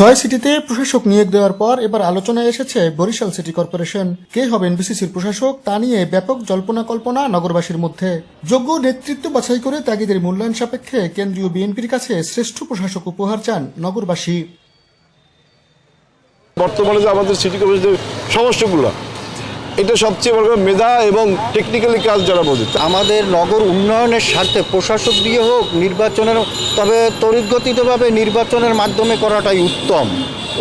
ছয় সিটিতে প্রশাসক নিয়োগ দেওয়ার পর এবার আলোচনায় এসেছে বরিশাল সিটি কর্পোরেশন। কে হবেন বিসিসির প্রশাসক তা নিয়ে ব্যাপক জল্পনা কল্পনা নগরবাসীর মধ্যে। যোগ্য নেতৃত্ব বাছাই করে তাগিদের মূল্যায়ন সাপেক্ষে কেন্দ্রীয় বিএনপির কাছে শ্রেষ্ঠ প্রশাসক উপহার চান নগরবাসী। বর্তমানে যে আমাদের সিটি কর্পোরেশনের সমস্যাগুলো, এটা সবচেয়ে বড় মেধা এবং টেকনিক্যালি কাজ যারা বোঝে। আমাদের নগর উন্নয়নের স্বার্থে প্রশাসক দিয়ে হোক নির্বাচনের, তবে তড়িৎগতিতভাবে নির্বাচনের মাধ্যমে করাটাই উত্তম।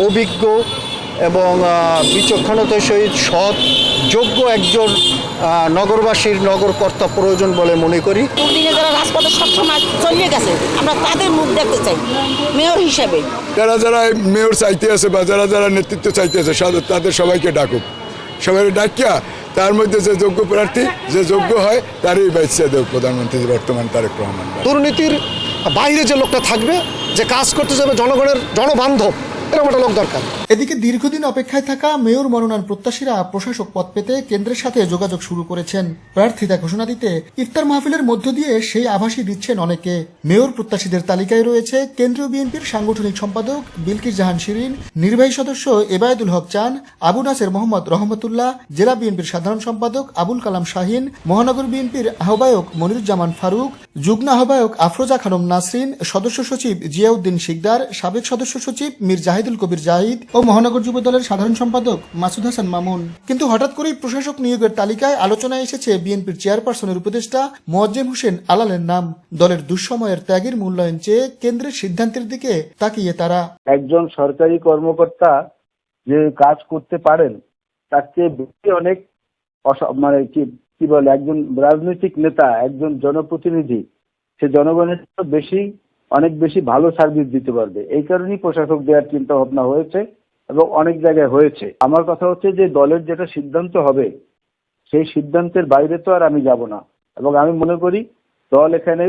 অভিজ্ঞ এবং বিচক্ষণতার সহিত সৎ যোগ্য একজন নগরবাসীর নগরকর্তা প্রয়োজন বলে মনে করি। দুর্দিনে যারা রাজপথে সবসময় চলিয়ে গেছে, আমরা তাদের মুখ দেখতে চাই মেয়র হিসেবে। যারা যারা মেয়র চাইতে আছে বা যারা যারা নেতৃত্ব চাইতে আছে তাদের সবাইকে ডাকুক, সবাই ডাকিয়া তার মধ্যে যে যোগ্য প্রার্থী, যে যোগ্য হয় তারই বাইছে দেব প্রধানমন্ত্রী বর্তমান তারেক রহমান। দুর্নীতির বাইরে যে লোকটা থাকবে, যে কাজ করতে যাবে জনগণের জনবান্ধব, এরকম একটা লোক দরকার। এদিকে দীর্ঘদিন অপেক্ষায় থাকা মেয়র মনোনয়ন প্রত্যাশীরা প্রশাসক পদ পেতে কেন্দ্রের সাথে যোগাযোগ শুরু করেছেন। প্রার্থিতা ঘোষণা দিতে ইফতার মাহফিলের মধ্য দিয়ে সেই আভাসই দিচ্ছেন অনেকে। মেয়র প্রত্যাশীদের তালিকায় রয়েছে কেন্দ্রীয় বিএনপির সাংগঠনিক সম্পাদক বিলকিস জাহান শিরিন, নির্বাহী সদস্য এবায়েদুল হক চান, আবু নাসের মোহাম্মদ রহমতুল্লাহ, জেলা বিএনপির সাধারণ সম্পাদক আবুল কালাম শাহিন, মহানগর বিএনপির আহ্বায়ক মনিরুজ্জামান ফারুক, যুগ্ম আহ্বায়ক আফরোজা খানম নাসরিন, সদস্য সচিব জিয়াউদ্দিন শিকদার, সাবেক সদস্য সচিব মীর জাহিদুল কবির জাহিদ ও মহানগর যুব দলের সাধারণ সম্পাদক মাসুদ হাসান মামুন। কিন্তু হঠাৎ করেই প্রশাসক নিয়োগের তালিকায় আলোচনায় এসেছে বিএনপির চেয়ারপারসনের উপদেষ্টা মোয়াজ্জেম হোসেন আলালের নাম। দলের দুঃসময়ের ত্যাগের মূল্যায়ন চেয়ে কেন্দ্রের সিদ্ধান্তের দিকে তাকিয়ে তারা। একজন সরকারি কর্মকর্তা যে কাজ করতে পারেন তার চেয়ে বেশি অনেক মানে কি বলে, একজন রাজনৈতিক নেতা, একজন জনপ্রতিনিধি, সে জনগণের অনেক বেশি ভালো সার্ভিস দিতে পারবে। এই কারণেই প্রশাসক দেওয়ার চিন্তা ভাবনা হয়েছে এবং অনেক জায়গায় হয়েছে। আমার কথা হচ্ছে যে দলের যেটা সিদ্ধান্ত হবে সেই সিদ্ধান্তের বাইরে তো আর আমি যাব না, এবং আমি মনে করি দল এখানে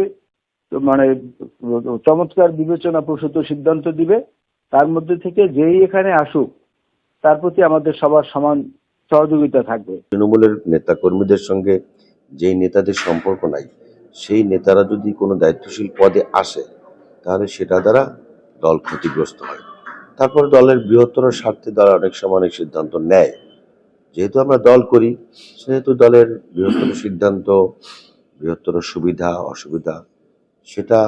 মানে চমৎকার বিবেচনা প্রসূত সিদ্ধান্ত দিবে। তার মধ্যে থেকে যেই এখানে আসুক তার প্রতি আমাদের সবার সমান সহযোগিতা থাকবে। তৃণমূলের নেতা কর্মীদের সঙ্গে যেই নেতাদের সম্পর্ক নাই, সেই নেতারা যদি কোনো দায়িত্বশীল পদে আসে তাহলে সেটা দ্বারা দল ক্ষতিগ্রস্ত হয়। তারপরে দলের বৃহত্তর স্বার্থে দল অনেক সময় অনেক সিদ্ধান্ত নেয়। যেহেতু আমরা দল করি, সেহেতু দলের বৃহত্তর সিদ্ধান্ত, বৃহত্তর সুবিধা অসুবিধা সেটা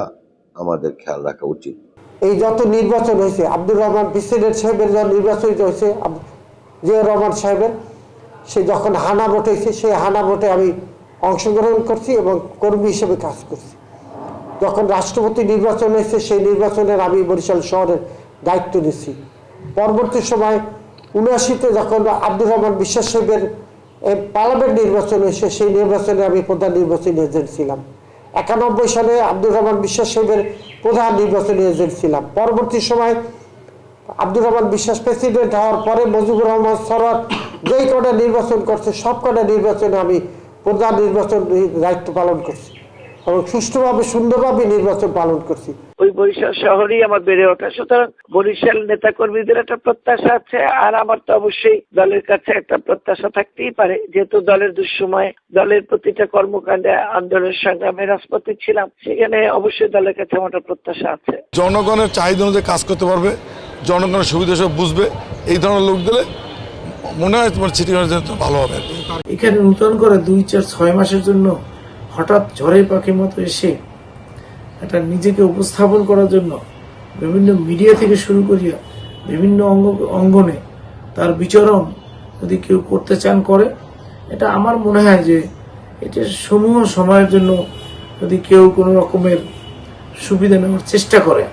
আমাদের খেয়াল রাখা উচিত। এই যত নির্বাচন হয়েছে, আব্দুর রহমান প্রেসিডেন্ট সাহেবের যখন নির্বাচিত হয়েছে, জিয়াউর রহমান সাহেবের, সে যখন হানা ভোট হয়েছে, সেই হানা ভোটে আমি অংশগ্রহণ করছি এবং কর্মী হিসেবে কাজ করছি। যখন রাষ্ট্রপতি নির্বাচন হয়েছে, সেই নির্বাচনের আমি বরিশাল শহরের দায়িত্ব নিচ্ছি। পরবর্তী সময় ৭৯-তে যখন আব্দুর রহমান বিশ্বাস সাহেবের পার্লামেন্ট নির্বাচন হয়েছে, সেই নির্বাচনে আমি প্রধান নির্বাচনী এজেন্ট ছিলাম। ৯১ সালে আব্দুর রহমান বিশ্বাস সাহেবের প্রধান নির্বাচনী এজেন্ট ছিলাম। পরবর্তী সময় আব্দুর রহমান বিশ্বাস প্রেসিডেন্ট হওয়ার পরে মুজিবুর রহমান সরওয়ার যেই কটা নির্বাচন করছে, সব কটা নির্বাচনে আমি প্রধান নির্বাচন দায়িত্ব পালন করছি এবং সুষ্ঠুভাবে সুন্দরভাবে নির্বাচন পালন করছি। ওই বরিশাল শহরেই আমার বেড়ে ওঠা, সুতরাং বরিশাল নেতা কর্মীদের একটা প্রত্যাশা আছে, আর আমার তো অবশ্যই দলের কাছে একটা প্রত্যাশা থাকতেই পারে, যেহেতু দলের দুঃসময় দলের প্রতিটা কর্মকাণ্ডে আন্দোলনের সংগ্রামে রাজপথে ছিলাম, সেখানে অবশ্যই দলের কাছে আমার একটা প্রত্যাশা আছে। জনগণের চাহিদা অনুযায়ী কাজ করতে পারবে, জনগণের সুবিধা সব বুঝবে, এই ধরনের লোক দিলে মনে হয় তোমার সিটি কর্পোরেশন ভালো হবে। এখানে নতুন করে ২-৪-৬ মাসের জন্য হঠাৎ ঝড়ে পাখির মতো এসে এটা নিজেকে উপস্থাপন করার জন্য বিভিন্ন মিডিয়া থেকে শুরু করিয়া বিভিন্ন অঙ্গনে তার বিচরণ যদি কেউ করতে চান করে, এটা আমার মনে হয় যে এটা সমূহ সময়ের জন্য যদি কেউ কোনো রকমের সুবিধা নেওয়ার চেষ্টা করে,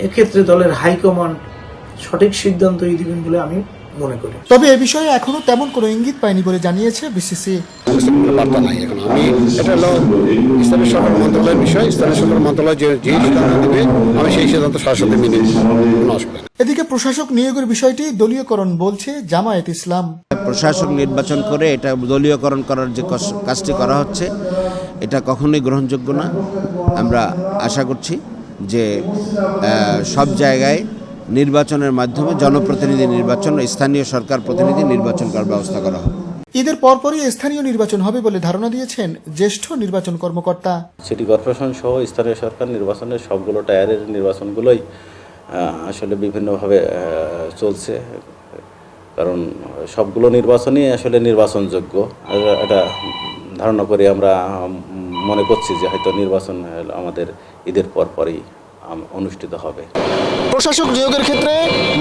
এক্ষেত্রে দলের হাইকমান্ড সঠিক সিদ্ধান্তই দিবেন বলে আমি মনে করি। তবে এ বিষয়ে এখনো তেমন কোনো ইঙ্গিত পায়নি বলে জানিয়েছে বিসিসি। বার্তা নাই এখন। এটা হলো স্থানীয় সরকার মন্ত্রণালয়ের বিষয়, স্থানীয় সরকার মন্ত্রণালয় যে সিদ্ধান্ত দেবে আমি সেই সিদ্ধান্ত সরাসরি মেনে নিই, কোনো অসুবিধা নেই। এদিকে প্রশাসক নিয়োগের বিষয়টি দলীয়করণ বলছে জামায়াত ইসলাম। প্রশাসক নির্বাচন করে এটা দলীয়করণ করার যে কাজটি করা হচ্ছে, এটা কখনোই গ্রহণযোগ্য না। আমরা আশা করছি যে সব জায়গায় নির্বাচনের মাধ্যমে জনপ্রতিনিধি নির্বাচন, স্থানীয় সরকার প্রতিনিধি নির্বাচন করার ব্যবস্থা করা হবে। ঈদের পরপরই স্থানীয় নির্বাচন হবে বলে ধারণা দিয়েছেন জ্যেষ্ঠ নির্বাচন কর্মকর্তা। সিটি কর্পোরেশন সহ স্থানীয় সরকার নির্বাচনের সবগুলো টায়ারের নির্বাচনগুলোই আসলে বিভিন্নভাবে চলছে, কারণ সবগুলো নির্বাচনই আসলে নির্বাচনযোগ্য। এটা ধারণা করি আমরা মনে করছি যে হয়তো নির্বাচন আমাদের ঈদের পরই অনুষ্ঠিত হবে। প্রশাসক নিয়োগের ক্ষেত্রে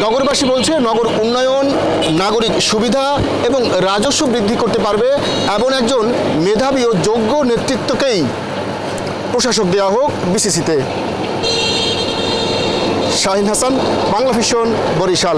নগরবাসী বলছে নগর উন্নয়ন, নাগরিক সুবিধা এবং রাজস্ব বৃদ্ধি করতে পারবে এমন একজন মেধাবী ও যোগ্য নেতৃত্বকেই প্রশাসক দেওয়া হোক বিসিসিতে। শাহিন হাসান, বাংলা ভিশন, বরিশাল।